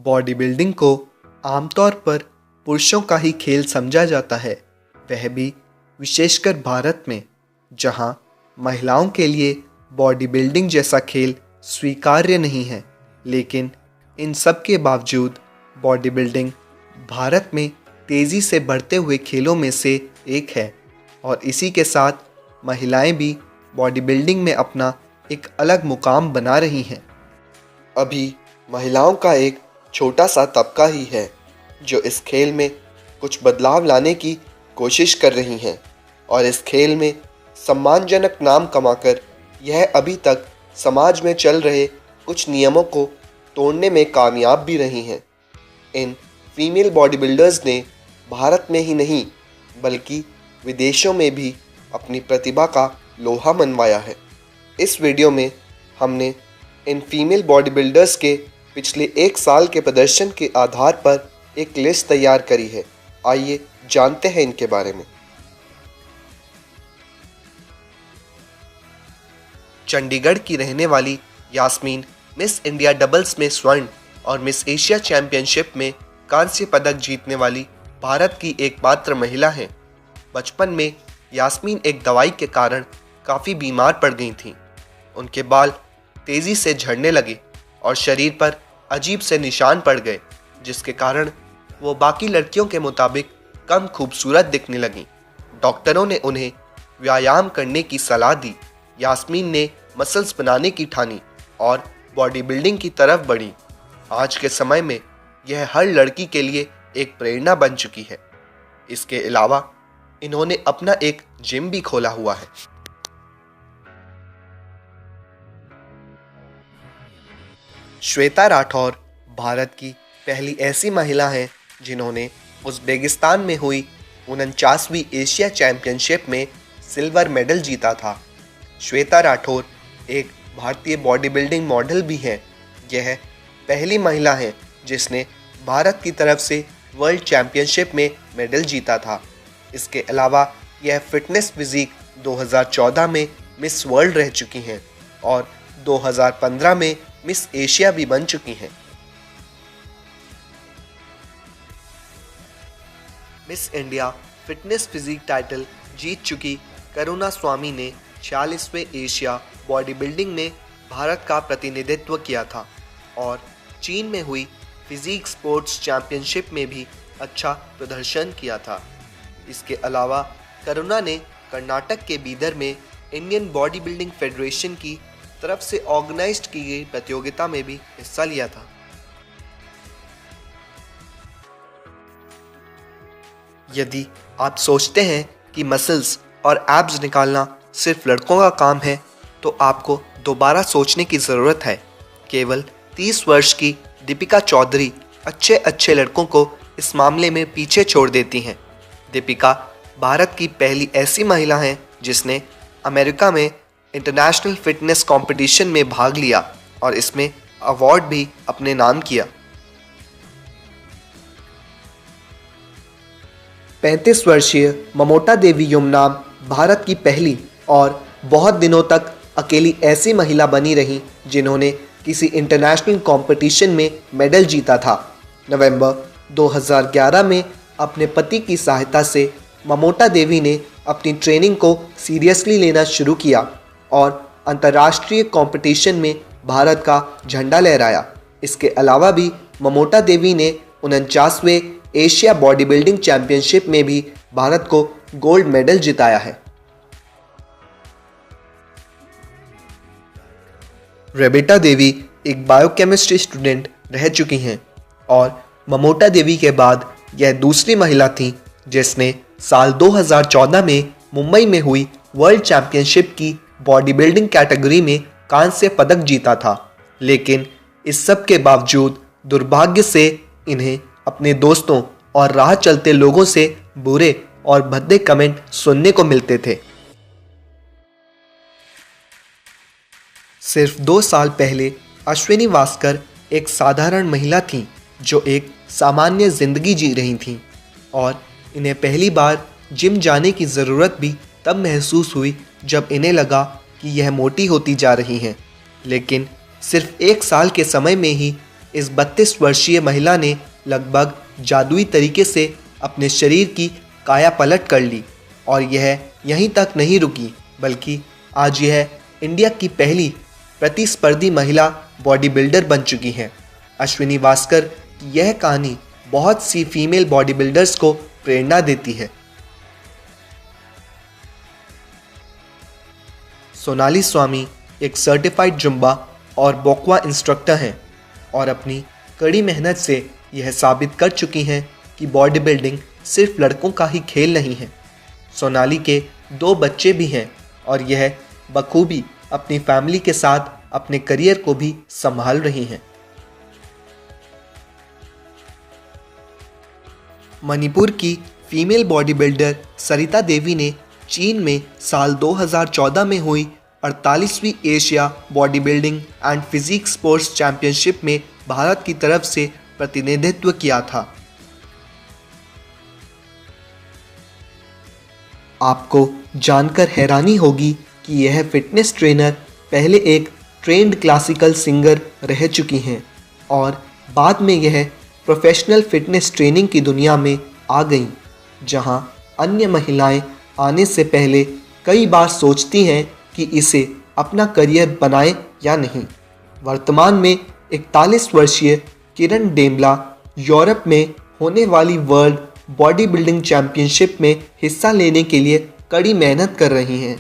Body building को आमतौर पर पुरुषों का ही खेल समझा जाता है, वह भी विशेषकर भारत में, जहां महिलाओं के लिए बॉडी बिल्डिंग जैसा खेल स्वीकार्य नहीं है। लेकिन इन सब के बावजूद बॉडी बिल्डिंग भारत में तेज़ी से बढ़ते हुए खेलों में से एक है और इसी के साथ महिलाएं भी बॉडी बिल्डिंग में अपना एक अलग मुकाम बना रही हैं। अभी महिलाओं का एक छोटा सा तबका ही है जो इस खेल में कुछ बदलाव लाने की कोशिश कर रही हैं और इस खेल में सम्मानजनक नाम कमाकर यह अभी तक समाज में चल रहे कुछ नियमों को तोड़ने में कामयाब भी रही हैं। इन फीमेल बॉडी बिल्डर्स ने भारत में ही नहीं बल्कि विदेशों में भी अपनी प्रतिभा का लोहा मनवाया है। इस वीडियो में हमने इन फीमेल बॉडी बिल्डर्स के पिछले एक साल के प्रदर्शन के आधार पर एक लिस्ट तैयार करी है। आइए जानते हैं इनके बारे में। चंडीगढ़ की रहने वाली यास्मीन मिस इंडिया डबल्स में स्वर्ण और मिस एशिया चैंपियनशिप में कांस्य पदक जीतने वाली भारत की एकमात्र महिला हैं। बचपन में यास्मीन एक दवाई के कारण काफ़ी बीमार पड़ गई थीं। उनके बाल तेज़ी से झड़ने लगे और शरीर पर अजीब से निशान पड़ गए, जिसके कारण वो बाकी लड़कियों के मुताबिक कम खूबसूरत दिखने लगीं। डॉक्टरों ने उन्हें व्यायाम करने की सलाह दी। यास्मीन ने मसल्स बनाने की ठानी और बॉडी बिल्डिंग की तरफ बढ़ी। आज के समय में यह हर लड़की के लिए एक प्रेरणा बन चुकी है। इसके अलावा इन्होंने अपना एक जिम भी खोला हुआ है। श्वेता राठौर भारत की पहली ऐसी महिला हैं जिन्होंने उज़्बेकिस्तान में हुई 49वीं एशिया चैंपियनशिप में सिल्वर मेडल जीता था। श्वेता राठौर एक भारतीय बॉडी बिल्डिंग मॉडल भी हैं। यह पहली महिला है जिसने भारत की तरफ से वर्ल्ड चैंपियनशिप में मेडल जीता था। इसके अलावा यह फिटनेस फिजिक 2014 में मिस वर्ल्ड रह चुकी हैं और 2015 में मिस एशिया भी बन चुकी हैं। Miss India fitness physique title जीत चुकी करुणा स्वामी ने 46वें एशिया बॉडी बिल्डिंग में भारत का प्रतिनिधित्व किया था और चीन में हुई फिजिक स्पोर्ट्स चैंपियनशिप में भी अच्छा प्रदर्शन किया था। इसके अलावा करुणा ने कर्नाटक के बीदर में इंडियन बॉडी बिल्डिंग फेडरेशन की तरफ से ऑर्गेनाइज्ड की गई प्रतियोगिता में भी हिस्सा लिया था। यदि आप सोचते हैं कि मसल्स और एब्स निकालना सिर्फ लड़कों का काम है, तो आपको दोबारा सोचने की ज़रूरत है। केवल 30 वर्ष की दीपिका चौधरी अच्छे लड़कों को इस मामले में पीछे छोड़ देती हैं। दीपिका भारत की पहली ऐसी महिला हैं जिसने अमेरिका में इंटरनेशनल फिटनेस कंपटीशन में भाग लिया और इसमें अवार्ड भी अपने नाम किया। 35 वर्षीय ममोटा देवी युमनाम भारत की पहली और बहुत दिनों तक अकेली ऐसी महिला बनी रहीं जिन्होंने किसी इंटरनेशनल कंपटीशन में मेडल जीता था। नवंबर 2011 में अपने पति की सहायता से ममोटा देवी ने अपनी ट्रेनिंग को सीरियसली लेना शुरू किया और अंतर्राष्ट्रीय कंपटीशन में भारत का झंडा लहराया। इसके अलावा भी ममोटा देवी ने 49वें एशिया बॉडी बिल्डिंग चैंपियनशिप में भी भारत को गोल्ड मेडल जिताया है। रेबेटा देवी एक बायोकेमिस्ट्री स्टूडेंट रह चुकी हैं और ममोटा देवी के बाद यह दूसरी महिला थी जिसने साल 2014 में मुंबई में हुई वर्ल्ड चैंपियनशिप की बॉडी बिल्डिंग कैटेगरी में कांस्य पदक जीता था। लेकिन इस सब के बावजूद दुर्भाग्य से इन्हें अपने दोस्तों और राह चलते लोगों से बुरे और भद्दे कमेंट सुनने को मिलते थे। सिर्फ 2 साल पहले अश्विनी वास्कर एक साधारण महिला थीं जो एक सामान्य जिंदगी जी रही थीं और इन्हें पहली बार जिम जाने की ज़रूरत भी तब महसूस हुई जब इन्हें लगा कि यह मोटी होती जा रही हैं। लेकिन सिर्फ 1 साल के समय में ही इस 32 वर्षीय महिला ने लगभग जादुई तरीके से अपने शरीर की काया पलट कर ली और यह यहीं तक नहीं रुकी, बल्कि आज यह इंडिया की पहली प्रतिस्पर्धी महिला बॉडी बिल्डर बन चुकी हैं। अश्विनी वास्कर की यह कहानी बहुत सी फीमेल बॉडी बिल्डर्स को प्रेरणा देती है। सोनाली स्वामी एक सर्टिफाइड जुम्बा और बोक्वा इंस्ट्रक्टर हैं और अपनी कड़ी मेहनत से यह साबित कर चुकी हैं कि बॉडी बिल्डिंग सिर्फ लड़कों का ही खेल नहीं है। सोनाली के 2 बच्चे भी हैं और यह बखूबी अपनी फैमिली के साथ अपने करियर को भी संभाल रही हैं। मणिपुर की female body builder Sarita Devi ने चीन में साल 2014 में हुई 48वीं Asia body building and physique sports championship में भारत की तरफ से प्रतिनिधित्व किया था। आपको जानकर हैरानी होगी कि यह फिटनेस ट्रेनर पहले एक ट्रेंड क्लासिकल सिंगर रह चुकी हैं और बाद में यह प्रोफेशनल फिटनेस ट्रेनिंग की दुनिया में आ गईं, जहां अन्य महिलाएं आने से पहले कई बार सोचती हैं कि इसे अपना करियर बनाए या नहीं। वर्तमान में 41 वर्षीय किरण डेमला यूरोप में होने वाली वर्ल्ड बॉडी बिल्डिंग चैंपियनशिप में हिस्सा लेने के लिए कड़ी मेहनत कर रही हैं।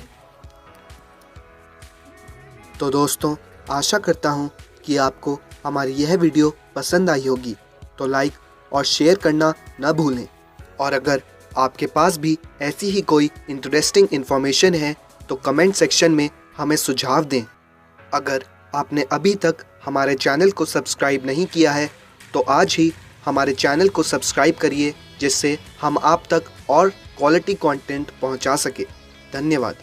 तो दोस्तों, आशा करता हूँ कि आपको हमारी यह वीडियो पसंद आई होगी, तो लाइक और शेयर करना न भूलें। और अगर आपके पास भी ऐसी ही कोई इंटरेस्टिंग इन्फॉर्मेशन है तो कमेंट सेक्शन में हमें सुझाव दें। अगर आपने अभी तक हमारे चैनल को सब्सक्राइब नहीं किया है तो आज ही हमारे चैनल को सब्सक्राइब करिए, जिससे हम आप तक और क्वालिटी कंटेंट पहुंचा सके। धन्यवाद।